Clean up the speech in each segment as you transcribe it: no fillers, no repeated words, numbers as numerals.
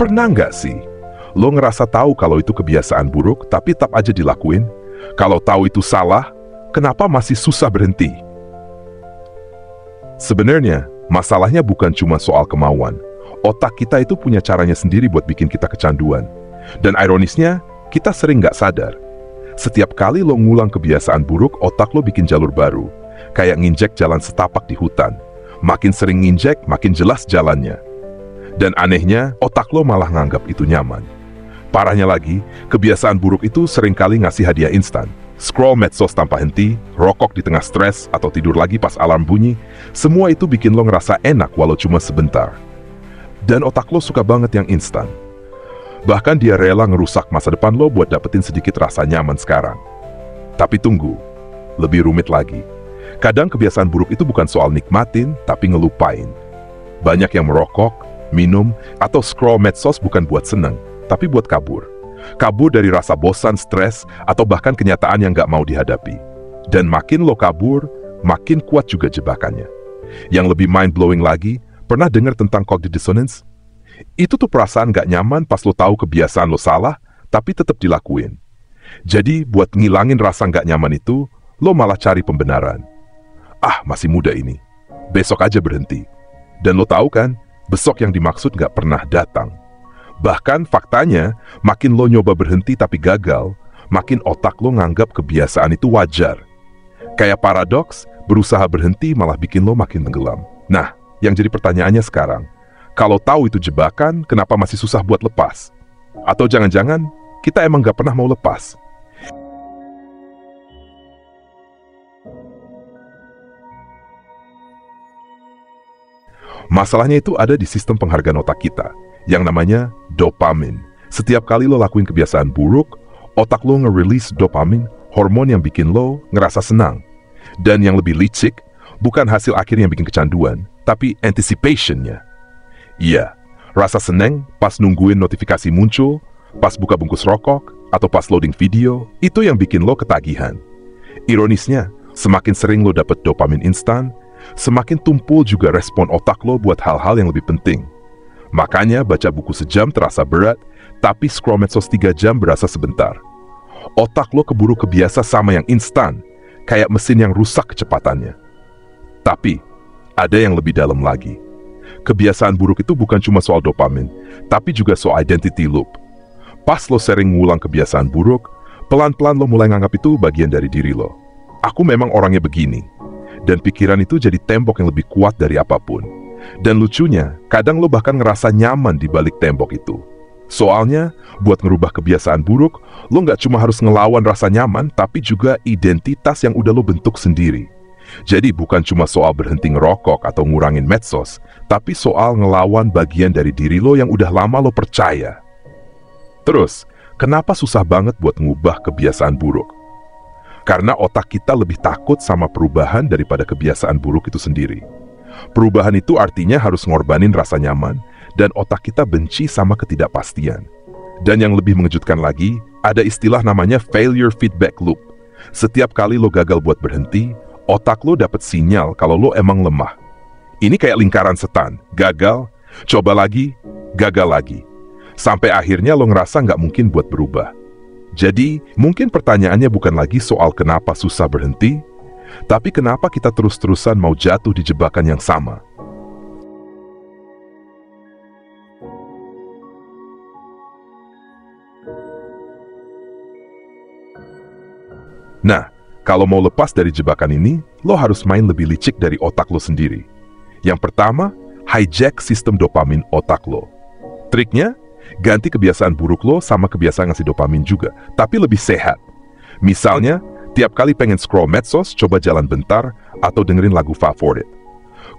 Pernah nggak sih lo ngerasa tahu kalau itu kebiasaan buruk tapi tetap aja dilakuin? Kalau tahu itu salah, kenapa masih susah berhenti? Sebenarnya, masalahnya bukan cuma soal kemauan. Otak kita itu punya caranya sendiri buat bikin kita kecanduan. Dan ironisnya, kita sering nggak sadar. Setiap kali lo ngulang kebiasaan buruk, otak lo bikin jalur baru. Kayak nginjek jalan setapak di hutan. Makin sering nginjek, makin jelas jalannya. Dan anehnya, otak lo malah nganggap itu nyaman. Parahnya lagi, kebiasaan buruk itu seringkali ngasih hadiah instan. Scroll medsos tanpa henti, rokok di tengah stres, atau tidur lagi pas alarm bunyi, semua itu bikin lo ngerasa enak walau cuma sebentar. Dan otak lo suka banget yang instan. Bahkan dia rela ngerusak masa depan lo buat dapetin sedikit rasa nyaman sekarang. Tapi tunggu, lebih rumit lagi. Kadang kebiasaan buruk itu bukan soal nikmatin, tapi ngelupain. Banyak yang merokok, minum, atau scroll medsos bukan buat seneng, tapi buat kabur. Kabur dari rasa bosan, stres, atau bahkan kenyataan yang gak mau dihadapi. Dan makin lo kabur, makin kuat juga jebakannya. Yang lebih mind-blowing lagi, pernah dengar tentang cognitive dissonance? Itu tuh perasaan gak nyaman pas lo tahu kebiasaan lo salah, tapi tetap dilakuin. Jadi, buat ngilangin rasa gak nyaman itu, lo malah cari pembenaran. Ah, masih muda ini. Besok aja berhenti. Dan lo tahu kan, besok yang dimaksud gak pernah datang. Bahkan faktanya, makin lo nyoba berhenti tapi gagal, makin otak lo nganggap kebiasaan itu wajar. Kayak paradoks, berusaha berhenti malah bikin lo makin tenggelam. Nah, yang jadi pertanyaannya sekarang, kalau tahu itu jebakan, kenapa masih susah buat lepas? Atau jangan-jangan, kita emang gak pernah mau lepas? Masalahnya itu ada di sistem penghargaan otak kita, yang namanya dopamin. Setiap kali lo lakuin kebiasaan buruk, otak lo nge-release dopamin, hormon yang bikin lo ngerasa senang. Dan yang lebih licik, bukan hasil akhir yang bikin kecanduan, tapi anticipation-nya. Iya, rasa seneng pas nungguin notifikasi muncul, pas buka bungkus rokok, atau pas loading video, itu yang bikin lo ketagihan. Ironisnya, semakin sering lo dapet dopamin instan, semakin tumpul juga respon otak lo buat hal-hal yang lebih penting. Makanya baca buku sejam terasa berat, tapi scroll medsos 3 jam berasa sebentar. Otak lo keburu kebiasa sama yang instan, kayak mesin yang rusak kecepatannya. Tapi, ada yang lebih dalam lagi. Kebiasaan buruk itu bukan cuma soal dopamin, tapi juga soal identity loop. Pas lo sering ngulang kebiasaan buruk, pelan-pelan lo mulai nganggap itu bagian dari diri lo. Aku memang orangnya begini. Dan pikiran itu jadi tembok yang lebih kuat dari apapun. Dan lucunya, kadang lo bahkan ngerasa nyaman di balik tembok itu. Soalnya, buat ngerubah kebiasaan buruk, lo nggak cuma harus ngelawan rasa nyaman, tapi juga identitas yang udah lo bentuk sendiri. Jadi bukan cuma soal berhenti ngerokok atau ngurangin medsos, tapi soal ngelawan bagian dari diri lo yang udah lama lo percaya. Terus, kenapa susah banget buat ngubah kebiasaan buruk? Karena otak kita lebih takut sama perubahan daripada kebiasaan buruk itu sendiri. Perubahan itu artinya harus ngorbanin rasa nyaman, dan otak kita benci sama ketidakpastian. Dan yang lebih mengejutkan lagi, ada istilah namanya failure feedback loop. Setiap kali lo gagal buat berhenti, otak lo dapet sinyal kalau lo emang lemah. Ini kayak lingkaran setan, gagal, coba lagi, gagal lagi. Sampai akhirnya lo ngerasa nggak mungkin buat berubah. Jadi, mungkin pertanyaannya bukan lagi soal kenapa susah berhenti, tapi kenapa kita terus-terusan mau jatuh di jebakan yang sama. Nah, kalau mau lepas dari jebakan ini, lo harus main lebih licik dari otak lo sendiri. Yang pertama, hijack sistem dopamin otak lo. Triknya, ganti kebiasaan buruk lo sama kebiasaan ngasih dopamin juga, tapi lebih sehat. Misalnya, tiap kali pengen scroll medsos, coba jalan bentar atau dengerin lagu favorit.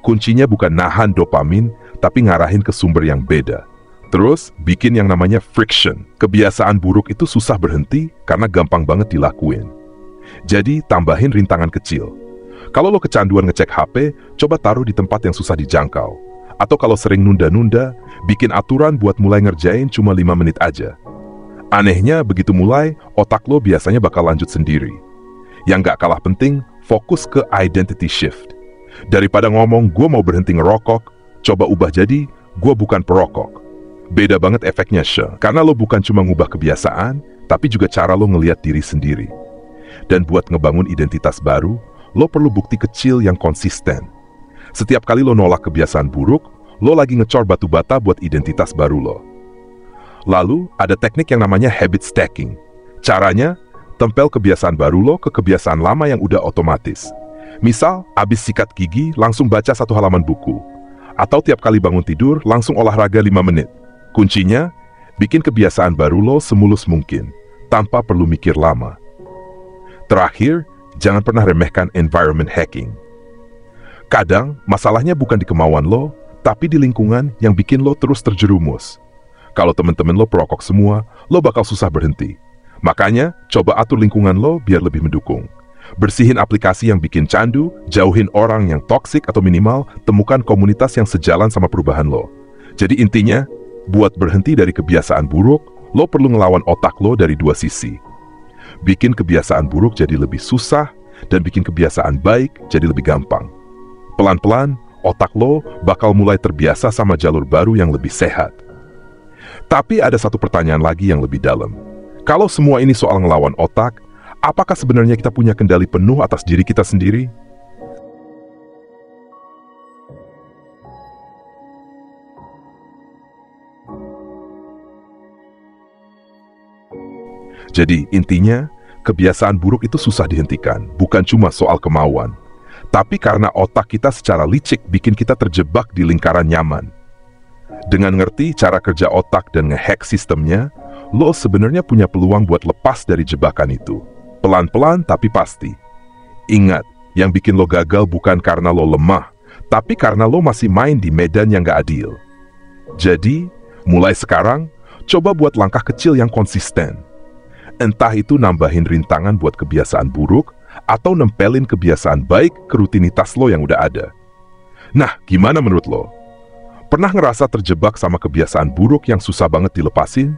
Kuncinya bukan nahan dopamin, tapi ngarahin ke sumber yang beda. Terus, bikin yang namanya friction. Kebiasaan buruk itu susah berhenti karena gampang banget dilakuin. Jadi, tambahin rintangan kecil. Kalau lo kecanduan ngecek HP, coba taruh di tempat yang susah dijangkau. Atau kalau sering nunda-nunda, bikin aturan buat mulai ngerjain cuma 5 menit aja. Anehnya, begitu mulai, otak lo biasanya bakal lanjut sendiri. Yang gak kalah penting, fokus ke identity shift. Daripada ngomong, gue mau berhenti ngerokok, coba ubah jadi, gue bukan perokok. Beda banget efeknya, karena lo bukan cuma ngubah kebiasaan, tapi juga cara lo ngelihat diri sendiri. Dan buat ngebangun identitas baru, lo perlu bukti kecil yang konsisten. Setiap kali lo nolak kebiasaan buruk, lo lagi ngecor batu bata buat identitas baru lo. Lalu, ada teknik yang namanya habit stacking. Caranya, tempel kebiasaan baru lo ke kebiasaan lama yang udah otomatis. Misal, abis sikat gigi, langsung baca 1 halaman buku. Atau tiap kali bangun tidur, langsung olahraga 5 menit. Kuncinya, bikin kebiasaan baru lo semulus mungkin, tanpa perlu mikir lama. Terakhir, jangan pernah remehkan environment hacking. Kadang, masalahnya bukan di kemauan lo, tapi di lingkungan yang bikin lo terus terjerumus. Kalau temen-temen lo perokok semua, lo bakal susah berhenti. Makanya, coba atur lingkungan lo biar lebih mendukung. Bersihin aplikasi yang bikin candu, jauhin orang yang toksik atau minimal, temukan komunitas yang sejalan sama perubahan lo. Jadi intinya, buat berhenti dari kebiasaan buruk, lo perlu ngelawan otak lo dari 2 sisi. Bikin kebiasaan buruk jadi lebih susah, dan bikin kebiasaan baik jadi lebih gampang. Pelan-pelan, otak lo bakal mulai terbiasa sama jalur baru yang lebih sehat. Tapi ada satu pertanyaan lagi yang lebih dalam. Kalau semua ini soal ngelawan otak, apakah sebenarnya kita punya kendali penuh atas diri kita sendiri? Jadi intinya, kebiasaan buruk itu susah dihentikan, bukan cuma soal kemauan. Tapi karena otak kita secara licik bikin kita terjebak di lingkaran nyaman. Dengan ngerti cara kerja otak dan ngehack sistemnya, lo sebenarnya punya peluang buat lepas dari jebakan itu. Pelan-pelan tapi pasti. Ingat, yang bikin lo gagal bukan karena lo lemah, tapi karena lo masih main di medan yang gak adil. Jadi, mulai sekarang, coba buat langkah kecil yang konsisten. Entah itu nambahin rintangan buat kebiasaan buruk, atau nempelin kebiasaan baik ke rutinitas lo yang udah ada. Nah, gimana menurut lo? Pernah ngerasa terjebak sama kebiasaan buruk yang susah banget dilepasin?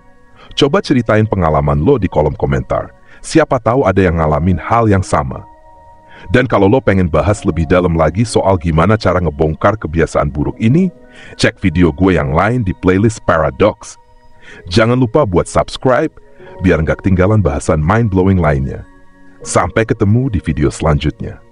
Coba ceritain pengalaman lo di kolom komentar. Siapa tahu ada yang ngalamin hal yang sama. Dan kalau lo pengen bahas lebih dalam lagi soal gimana cara ngebongkar kebiasaan buruk ini, cek video gue yang lain di playlist Paradox. Jangan lupa buat subscribe, biar nggak ketinggalan bahasan mind-blowing lainnya. Sampai ketemu di video selanjutnya.